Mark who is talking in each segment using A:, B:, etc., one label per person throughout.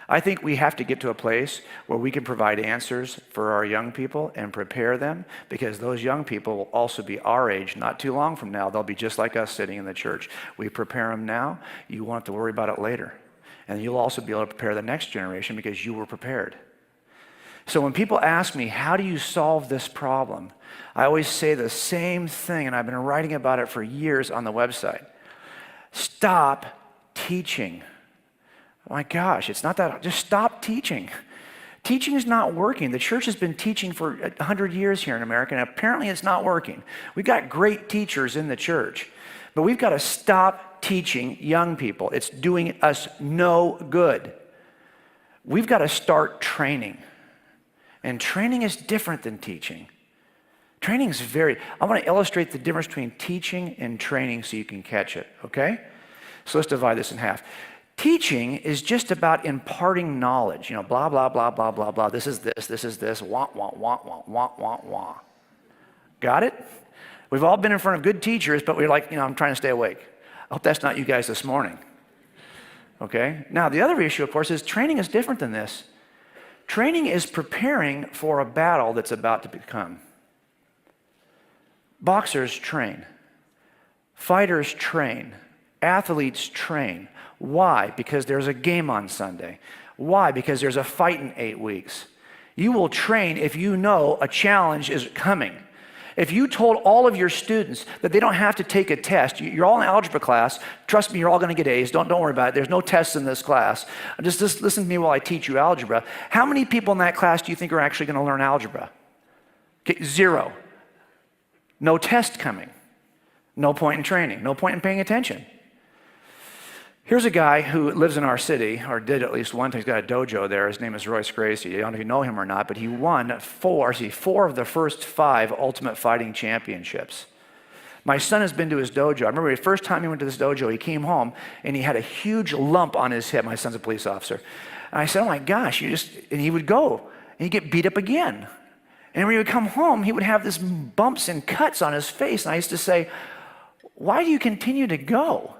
A: I think we have to get to a place where we can provide answers for our young people and prepare them, because those young people will also be our age not too long from now. They'll be just like us sitting in the church. We prepare them now, you won't have to worry about it later. And you'll also be able to prepare the next generation because you were prepared. So when people ask me, how do you solve this problem? I always say the same thing, and I've been writing about it for years on the website. Stop teaching. Oh my gosh, it's not that, just stop teaching. Teaching is not working. The church has been teaching for 100 years here in America, and apparently it's not working. We've got great teachers in the church, but we've got to stop teaching young people. It's doing us no good. We've got to start training. And training is different than teaching. Training is I want to illustrate the difference between teaching and training so you can catch it, okay? So let's divide this in half. Teaching is just about imparting knowledge. You know, blah, blah, blah, blah, blah, blah. This is this, wah, wah, wah, wah, wah, wah, wah. Got it? We've all been in front of good teachers, but we're like, I'm trying to stay awake. I hope that's not you guys this morning. Okay? Now, the other issue, of course, is training is different than this. Training is preparing for a battle that's about to come. Boxers train. Fighters train. Athletes train. Why? Because there's a game on Sunday. Why? Because there's a fight in 8 weeks. You will train if you know a challenge is coming. If you told all of your students that they don't have to take a test, you're all in algebra class, trust me, you're all going to get A's, don't worry about it, there's no tests in this class. Just listen to me while I teach you algebra. How many people in that class do you think are actually going to learn algebra? Okay, 0. No test coming. No point in training. No point in paying attention. Here's a guy who lives in our city, or did at least one time. He's got a dojo there. His name is Royce Gracie. I don't know if you know him or not, but he won four of the first 5 Ultimate Fighting Championships. My son has been to his dojo. I remember the first time he went to this dojo, he came home and he had a huge lump on his hip. My son's a police officer. And I said, oh my gosh, and he would go and he'd get beat up again. And when he would come home, he would have this bumps and cuts on his face. And I used to say, why do you continue to go?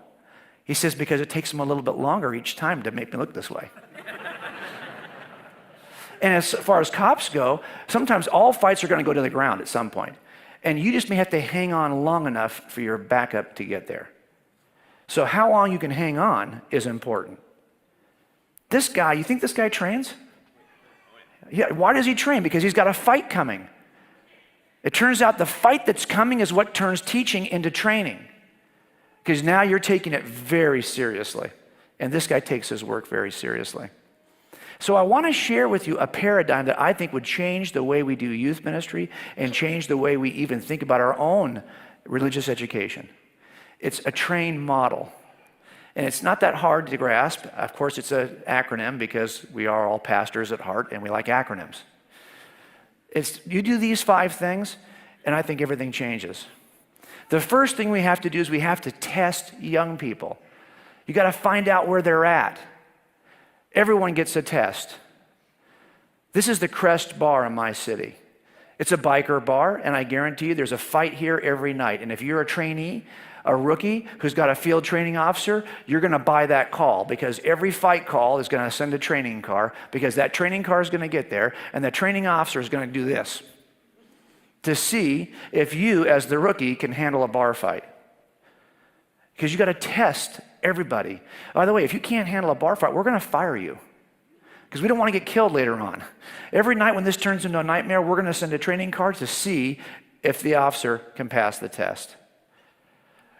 A: He says, because it takes him a little bit longer each time to make me look this way. And as far as cops go, sometimes all fights are going to go to the ground at some point. And you just may have to hang on long enough for your backup to get there. So how long you can hang on is important. This guy, you think this guy trains? Yeah, why does he train? Because he's got a fight coming. It turns out the fight that's coming is what turns teaching into training. Because now you're taking it very seriously. And this guy takes his work very seriously. So I want to share with you a paradigm that I think would change the way we do youth ministry and change the way we even think about our own religious education. It's a train model. And it's not that hard to grasp. Of course, it's an acronym because we are all pastors at heart and we like acronyms. You do these 5 things, and I think everything changes. The first thing we have to do is we have to test young people. You got to find out where they're at. Everyone gets a test. This is the Crest Bar in my city. It's a biker bar, and I guarantee you there's a fight here every night. And if you're a trainee, a rookie who's got a field training officer, you're going to buy that call, because every fight call is going to send a training car, because that training car is going to get there, and the training officer is going to do this to see if you, as the rookie, can handle a bar fight. Because you got to test everybody. By the way, if you can't handle a bar fight, we're going to fire you, because we don't want to get killed later on. Every night when this turns into a nightmare, we're going to send a training car to see if the officer can pass the test.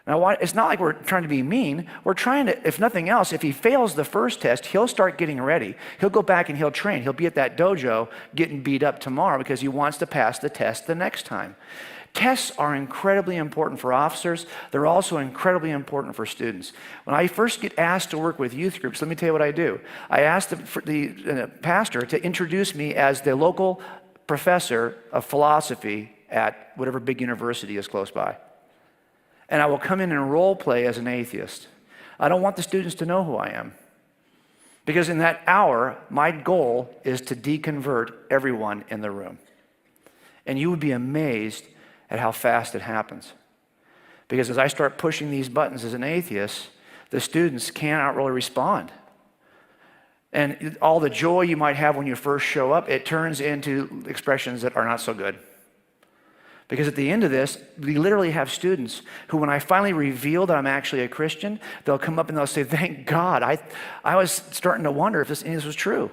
A: Now, it's not like we're trying to be mean. We're trying to, if nothing else, if he fails the first test, he'll start getting ready. He'll go back and he'll train. He'll be at that dojo getting beat up tomorrow because he wants to pass the test the next time. Tests are incredibly important for officers. They're also incredibly important for students. When I first get asked to work with youth groups, let me tell you what I do. I ask the pastor to introduce me as the local professor of philosophy at whatever big university is close by. And I will come in and role play as an atheist. I don't want the students to know who I am. Because in that hour, my goal is to deconvert everyone in the room. And you would be amazed at how fast it happens. Because as I start pushing these buttons as an atheist, the students cannot really respond. And all the joy you might have when you first show up, it turns into expressions that are not so good. Because at the end of this, we literally have students who, when I finally reveal that I'm actually a Christian, they'll come up and they'll say, thank God, I was starting to wonder if any of this was true.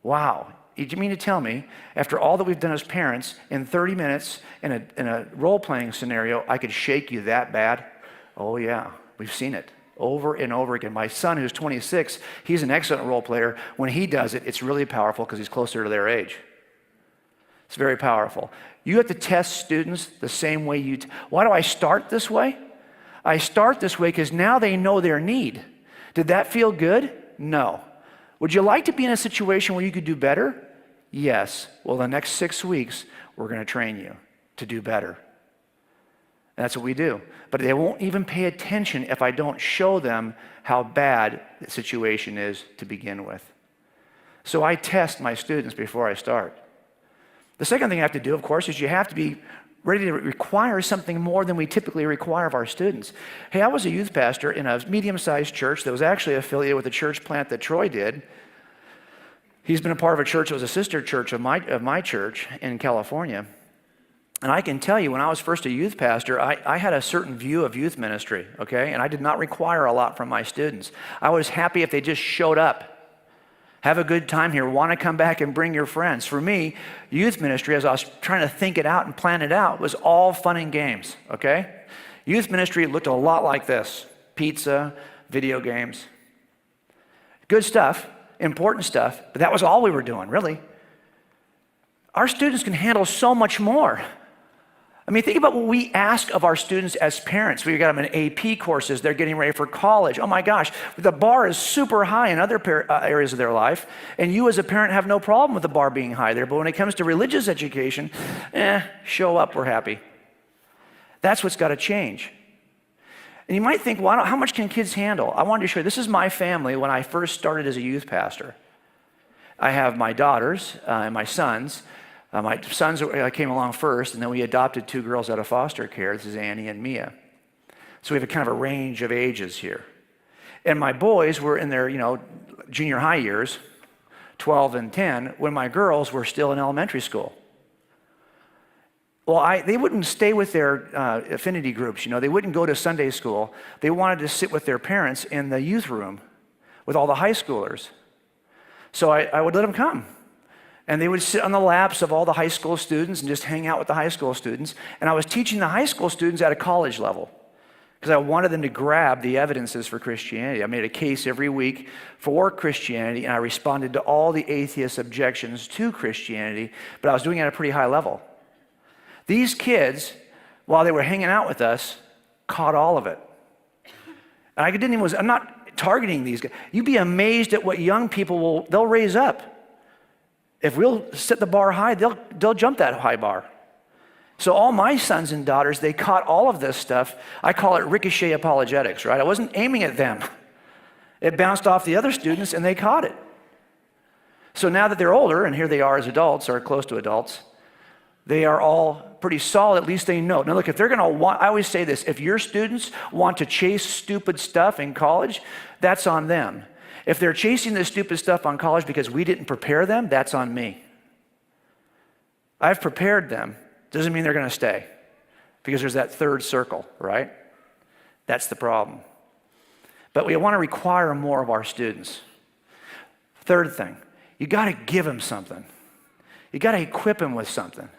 A: Wow. You mean to tell me, after all that we've done as parents, in 30 minutes, in a role-playing scenario, I could shake you that bad? Oh yeah, we've seen it over and over again. My son, who's 26, he's an excellent role player. When he does it, it's really powerful because he's closer to their age. It's very powerful. You have to test students the same way why do I start this way? I start this way because now they know their need. Did that feel good? No. Would you like to be in a situation where you could do better? Yes. Well, the next 6 weeks, we're going to train you to do better. And that's what we do. But they won't even pay attention if I don't show them how bad the situation is to begin with. So I test my students before I start. The second thing I have to do, of course, is you have to be ready to require something more than we typically require of our students. Hey, I was a youth pastor in a medium-sized church that was actually affiliated with the church plant that Troy did. He's been a part of a church that was a sister church of my church in California. And I can tell you, when I was first a youth pastor, I had a certain view of youth ministry, okay? And I did not require a lot from my students. I was happy if they just showed up. Have a good time here, want to come back and bring your friends. For me, youth ministry, as I was trying to think it out and plan it out, was all fun and games, okay? Youth ministry looked a lot like this: pizza, video games. Good stuff, important stuff, but that was all we were doing, really. Our students can handle so much more. I mean, think about what we ask of our students as parents. We got them in AP courses. They're getting ready for college. Oh my gosh, the bar is super high in other areas of their life, and you as a parent have no problem with the bar being high there. But when it comes to religious education, show up, we're happy. That's what's got to change. And you might think, well, how much can kids handle? I wanted to show you, this is my family when I first started as a youth pastor. I have my daughters and my sons. My sons came along first, and then we adopted 2 girls out of foster care. This is Annie and Mia. So we have a kind of a range of ages here. And my boys were in their, junior high years, 12 and 10, when my girls were still in elementary school. Well, they wouldn't stay with their affinity groups, they wouldn't go to Sunday school. They wanted to sit with their parents in the youth room with all the high schoolers. So I would let them come. And they would sit on the laps of all the high school students and just hang out with the high school students. And I was teaching the high school students at a college level because I wanted them to grab the evidences for Christianity. I made a case every week for Christianity, and I responded to all the atheist objections to Christianity, but I was doing it at a pretty high level. These kids, while they were hanging out with us, caught all of it. And I'm not targeting these guys. You'd be amazed at what young people they'll raise up. If we'll set the bar high, they'll jump that high bar. So all my sons and daughters, they caught all of this stuff. I call it ricochet apologetics, right? I wasn't aiming at them. It bounced off the other students and they caught it. So now that they're older, and here they are as adults or close to adults, they are all pretty solid. At least they know. Now look, if they're going to I always say this, if your students want to chase stupid stuff in college, that's on them. If they're chasing this stupid stuff on college because we didn't prepare them, that's on me. I've prepared them. Doesn't mean they're going to stay, because there's that third circle, right? That's the problem. But we want to require more of our students. Third thing, you got to give them something. You got to equip them with something.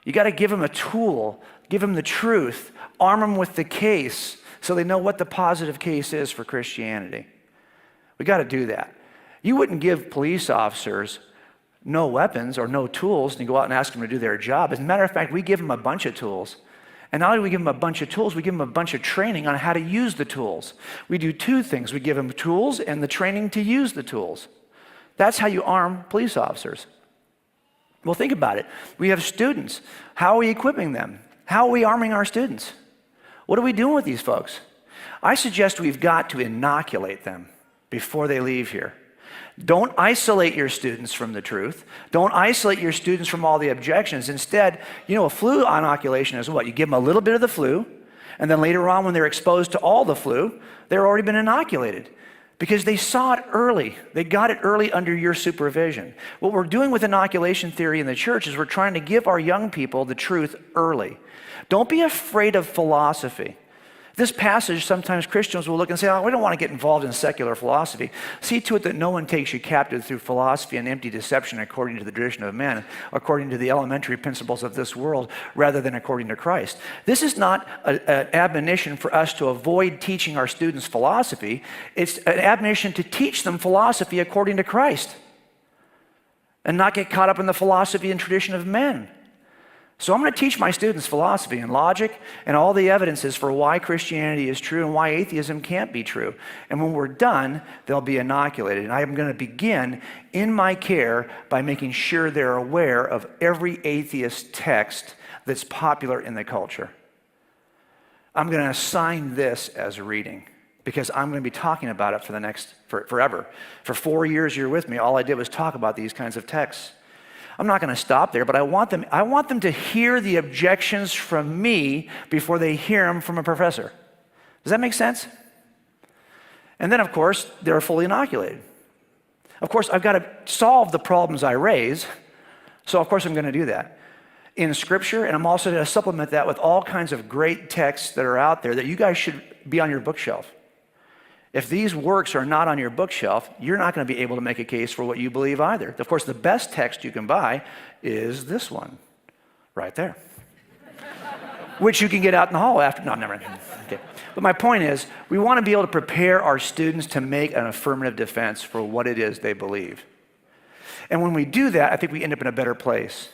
A: You got to give them a tool, give them the truth, arm them with the case so they know what the positive case is for Christianity. We got to do that. You wouldn't give police officers no weapons or no tools and go out and ask them to do their job. As a matter of fact, we give them a bunch of tools. And not only do we give them a bunch of tools, we give them a bunch of training on how to use the tools. We do 2 things. We give them tools and the training to use the tools. That's how you arm police officers. Well, think about it. We have students. How are we equipping them? How are we arming our students? What are we doing with these folks? I suggest we've got to inoculate them before they leave here. Don't isolate your students from the truth. Don't isolate your students from all the objections. Instead, a flu inoculation is what? You give them a little bit of the flu, and then later on when they're exposed to all the flu, they've already been inoculated. because they saw it early. They got it early under your supervision. What we're doing with inoculation theory in the church is we're trying to give our young people the truth early. Don't be afraid of philosophy. This passage, sometimes Christians will look and say, oh, we don't want to get involved in secular philosophy. See to it that no one takes you captive through philosophy and empty deception according to the tradition of men, according to the elementary principles of this world, rather than according to Christ. This is not an admonition for us to avoid teaching our students philosophy. It's an admonition to teach them philosophy according to Christ and not get caught up in the philosophy and tradition of men. So I'm going to teach my students philosophy and logic and all the evidences for why Christianity is true and why atheism can't be true. And when we're done, they'll be inoculated. And I'm going to begin in my care by making sure they're aware of every atheist text that's popular in the culture. I'm going to assign this as reading because I'm going to be talking about it forever. For 4 years you're with me, all I did was talk about these kinds of texts. I'm not going to stop there, but I want them to hear the objections from me before they hear them from a professor. Does that make sense? And then, of course, they're fully inoculated. Of course, I've got to solve the problems I raise, so of course I'm going to do that in Scripture, and I'm also going to supplement that with all kinds of great texts that are out there that you guys should be on your bookshelf. If these works are not on your bookshelf, you're not going to be able to make a case for what you believe either. Of course, the best text you can buy is this one, right there, which you can get out in the hall after. No, never mind. Okay. But my point is, we want to be able to prepare our students to make an affirmative defense for what it is they believe. And when we do that, I think we end up in a better place,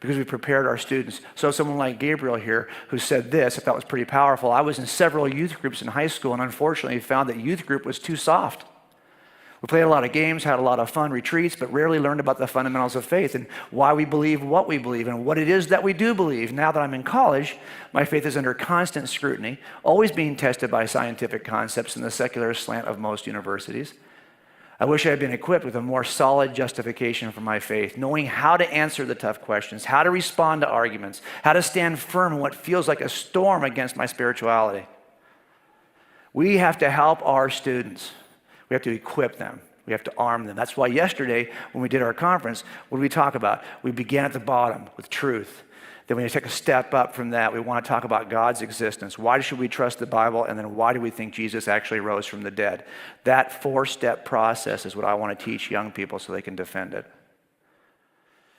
A: because we prepared our students. So someone like Gabriel here who said this, I thought was pretty powerful. I was in several youth groups in high school and unfortunately found that youth group was too soft. We played a lot of games, had a lot of fun retreats, but rarely learned about the fundamentals of faith and why we believe what we believe and what it is that we do believe. Now that I'm in college, my faith is under constant scrutiny, always being tested by scientific concepts and the secular slant of most universities. I wish I had been equipped with a more solid justification for my faith, knowing how to answer the tough questions, how to respond to arguments, how to stand firm in what feels like a storm against my spirituality. We have to help our students. We have to equip them. We have to arm them. That's why yesterday, when we did our conference, what did we talk about? We began at the bottom with truth. Then we take a step up from that. We want to talk about God's existence. Why should we trust the Bible? And then why do we think Jesus actually rose from the dead? That 4-step process is what I want to teach young people so they can defend it.